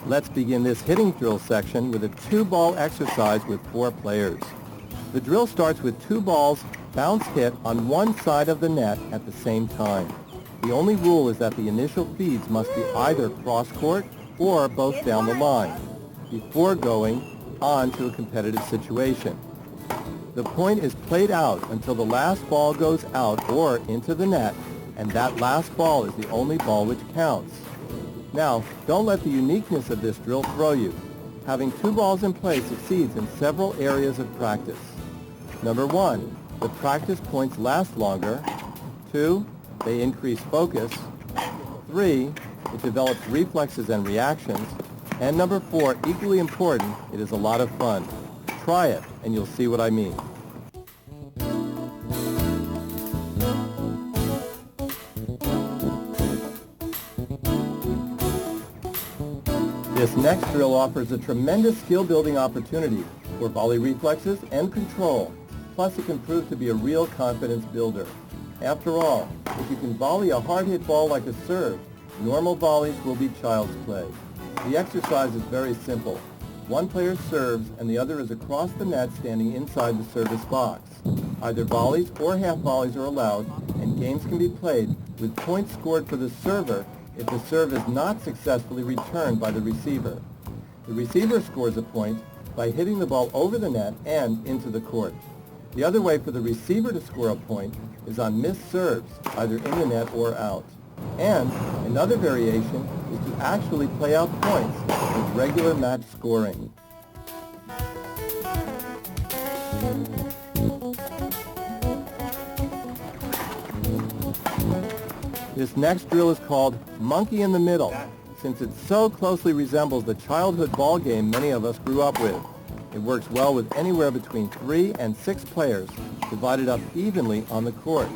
Let's begin this hitting drill section with a 2-ball exercise with 4 players. The drill starts with 2 balls bounce hit on one side of the net at the same time. The only rule is that the initial feeds must be either cross-court or both down the line before going on to a competitive situation. The point is played out until the last ball goes out or into the net, and that last ball is the only ball which counts. Now, don't let the uniqueness of this drill throw you. Having 2 balls in play succeeds in several areas of practice. Number 1, the practice points last longer. 2, they increase focus. 3, it develops reflexes and reactions. And number 4, equally important, it is a lot of fun. Try it, and you'll see what I mean. This next drill offers a tremendous skill-building opportunity for volley reflexes and control. Plus, it can prove to be a real confidence builder. After all, if you can volley a hard-hit ball like a serve, normal volleys will be child's play. The exercise is very simple. One player serves and the other is across the net standing inside the service box. Either volleys or half volleys are allowed, and games can be played with points scored for the server if the serve is not successfully returned by the receiver. The receiver scores a point by hitting the ball over the net and into the court. The other way for the receiver to score a point is on missed serves, either in the net or out. And another variation is to actually play out points with regular match scoring. This next drill is called Monkey in the Middle, since it so closely resembles the childhood ball game many of us grew up with. It works well with anywhere between 3 and 6 players, divided up evenly on the court.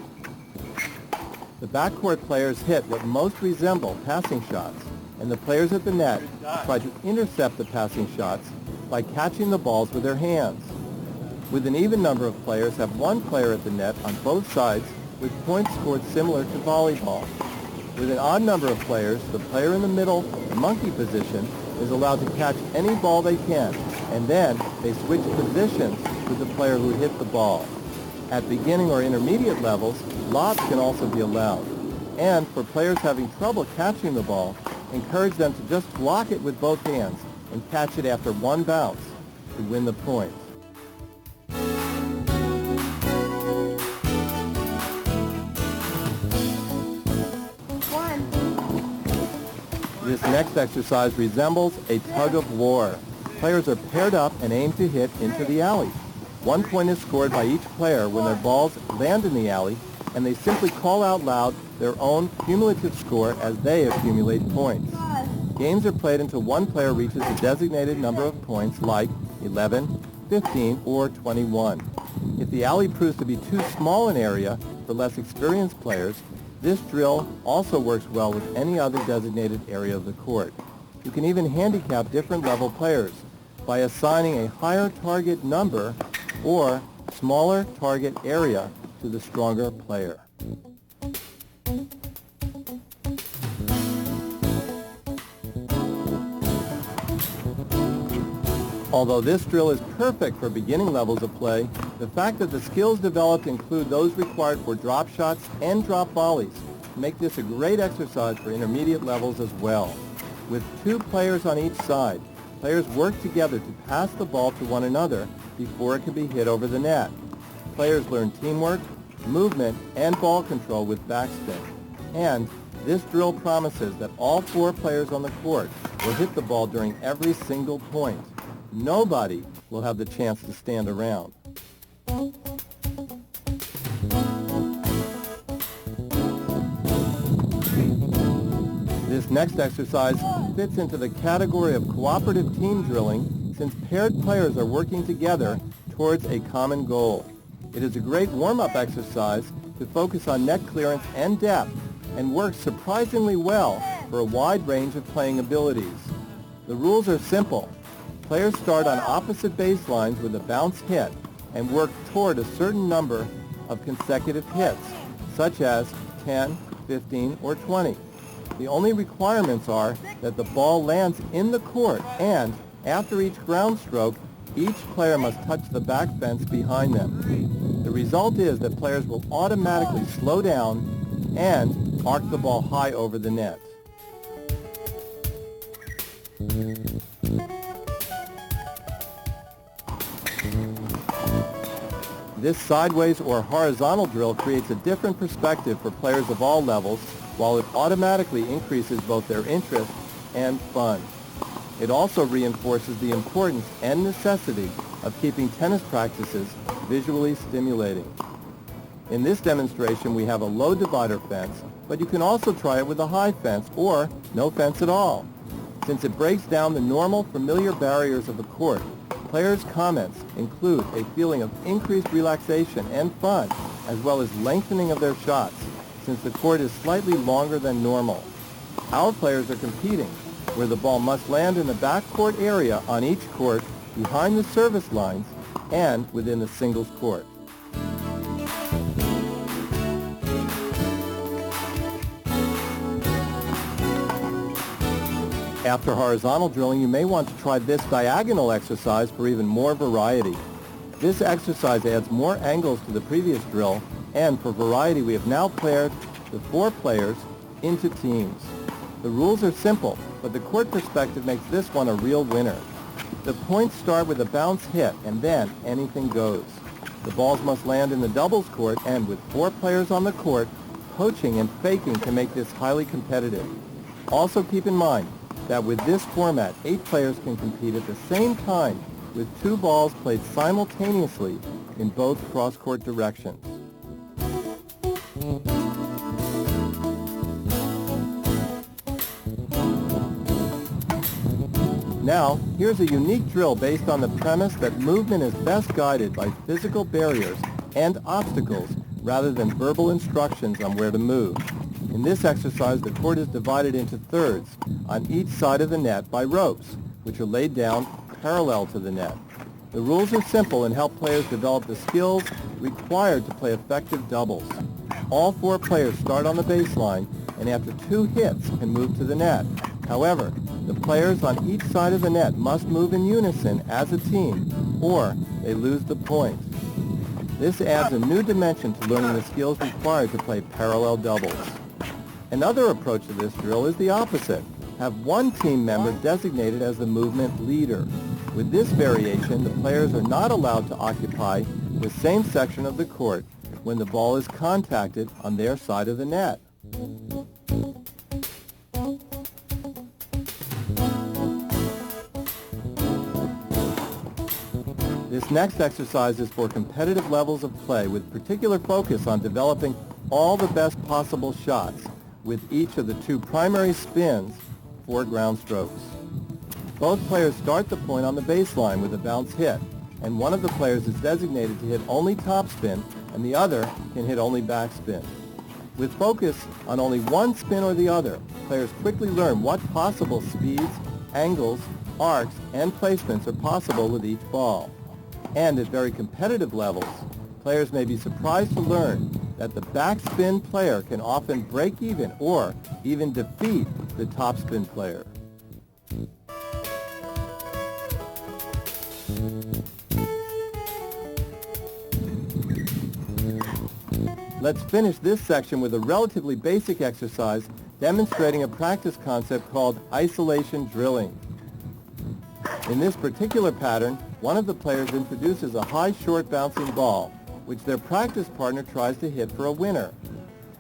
The backcourt players hit what most resemble passing shots, and the players at the net try to intercept the passing shots by catching the balls with their hands. With an even number of players, have one player at the net on both sides with points scored similar to volleyball. With an odd number of players, the player in the middle, the monkey position, is allowed to catch any ball they can, and then they switch positions with the player who hit the ball. At beginning or intermediate levels, lobs can also be allowed. And for players having trouble catching the ball, encourage them to just block it with both hands and catch it after one bounce to win the point. This next exercise resembles a tug of war. Players are paired up and aim to hit into the alley. 1 point is scored by each player when their balls land in the alley, and they simply call out loud their own cumulative score as they accumulate points. Games are played until one player reaches a designated number of points like 11, 15, or 21. If the alley proves to be too small an area for less experienced players, this drill also works well with any other designated area of the court. You can even handicap different level players by assigning a higher target number or smaller target area to the stronger player. Although this drill is perfect for beginning levels of play, the fact that the skills developed include those required for drop shots and drop volleys make this a great exercise for intermediate levels as well. With 2 players on each side, players work together to pass the ball to one another before it can be hit over the net. Players learn teamwork, movement, and ball control with backspin. And this drill promises that all 4 players on the court will hit the ball during every single point. Nobody will have the chance to stand around. This next exercise fits into the category of cooperative team drilling since paired players are working together towards a common goal. It is a great warm-up exercise to focus on net clearance and depth and works surprisingly well for a wide range of playing abilities. The rules are simple. Players start on opposite baselines with a bounce hit and work toward a certain number of consecutive hits, such as 10, 15, or 20. The only requirements are that the ball lands in the court and, after each ground stroke, each player must touch the back fence behind them. The result is that players will automatically slow down and arc the ball high over the net. This sideways or horizontal drill creates a different perspective for players of all levels, while it automatically increases both their interest and fun. It also reinforces the importance and necessity of keeping tennis practices visually stimulating. In this demonstration, we have a low divider fence, but you can also try it with a high fence or no fence at all. Since it breaks down the normal, familiar barriers of the court, players' comments include a feeling of increased relaxation and fun, as well as lengthening of their shots, since the court is slightly longer than normal. Our players are competing, where the ball must land in the backcourt area on each court, behind the service lines, and within the singles court. After horizontal drilling, you may want to try this diagonal exercise for even more variety. This exercise adds more angles to the previous drill, and for variety, we have now paired the 4 players into teams. The rules are simple, but the court perspective makes this one a real winner. The points start with a bounce hit, and then anything goes. The balls must land in the doubles court, and with 4 players on the court, poaching and faking can make this highly competitive. Also keep in mind that with this format, 8 players can compete at the same time with 2 balls played simultaneously in both cross-court directions. Now, here's a unique drill based on the premise that movement is best guided by physical barriers and obstacles rather than verbal instructions on where to move. In this exercise, the court is divided into thirds on each side of the net by ropes, which are laid down parallel to the net. The rules are simple and help players develop the skills required to play effective doubles. All 4 players start on the baseline and after 2 hits can move to the net. However, the players on each side of the net must move in unison as a team, or they lose the point. This adds a new dimension to learning the skills required to play parallel doubles. Another approach to this drill is the opposite. Have one team member designated as the movement leader. With this variation, the players are not allowed to occupy the same section of the court when the ball is contacted on their side of the net. This next exercise is for competitive levels of play with particular focus on developing all the best possible shots with each of the 2 primary spins, 4 ground strokes. Both players start the point on the baseline with a bounce hit, and one of the players is designated to hit only topspin and the other can hit only backspin. With focus on only one spin or the other, players quickly learn what possible speeds, angles, arcs, and placements are possible with each ball. And at very competitive levels, players may be surprised to learn that the backspin player can often break even or even defeat the topspin player. Let's finish this section with a relatively basic exercise demonstrating a practice concept called isolation drilling. In this particular pattern, one of the players introduces a high short bouncing ball, which their practice partner tries to hit for a winner.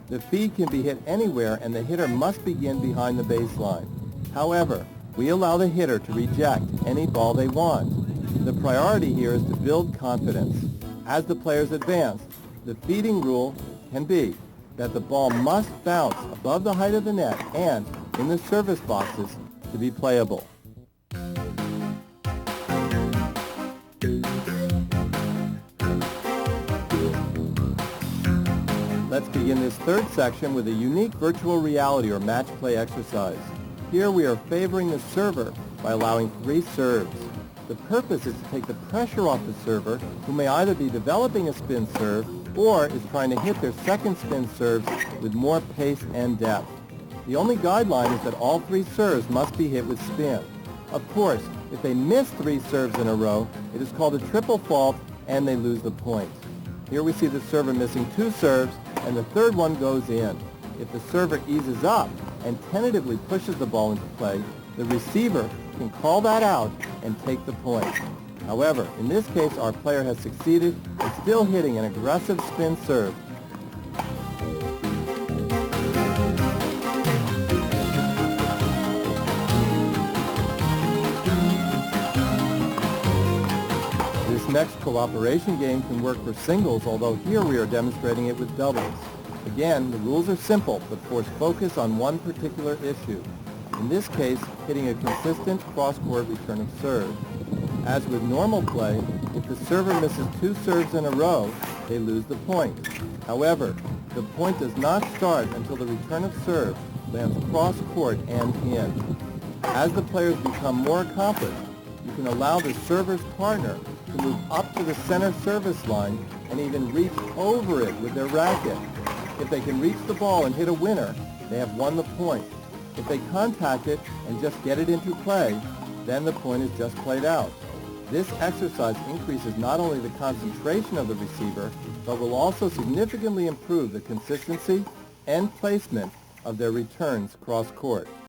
The feed can be hit anywhere and the hitter must begin behind the baseline. However, we allow the hitter to reject any ball they want. The priority here is to build confidence. As the players advance, the feeding rule can be that the ball must bounce above the height of the net and in the service boxes to be playable. Let's begin this third section with a unique virtual reality or match play exercise. Here we are favoring the server by allowing 3 serves. The purpose is to take the pressure off the server, who may either be developing a spin serve or is trying to hit their second spin serves with more pace and depth. The only guideline is that all 3 serves must be hit with spin. Of course, if they miss 3 serves in a row, it is called a triple fault and they lose the point. Here we see the server missing 2 serves and the third one goes in. If the server eases up and tentatively pushes the ball into play, the receiver can call that out and take the point. However, in this case, our player has succeeded in still hitting an aggressive spin serve. This next cooperation game can work for singles, although here we are demonstrating it with doubles. Again, the rules are simple, but force focus on one particular issue. In this case, hitting a consistent cross-court return of serve. As with normal play, if the server misses 2 serves in a row, they lose the point. However, the point does not start until the return of serve lands cross-court and in. As the players become more accomplished, you can allow the server's partner to move up to the center service line and even reach over it with their racket. If they can reach the ball and hit a winner, they have won the point. If they contact it and just get it into play, then the point is just played out. This exercise increases not only the concentration of the receiver, but will also significantly improve the consistency and placement of their returns cross-court.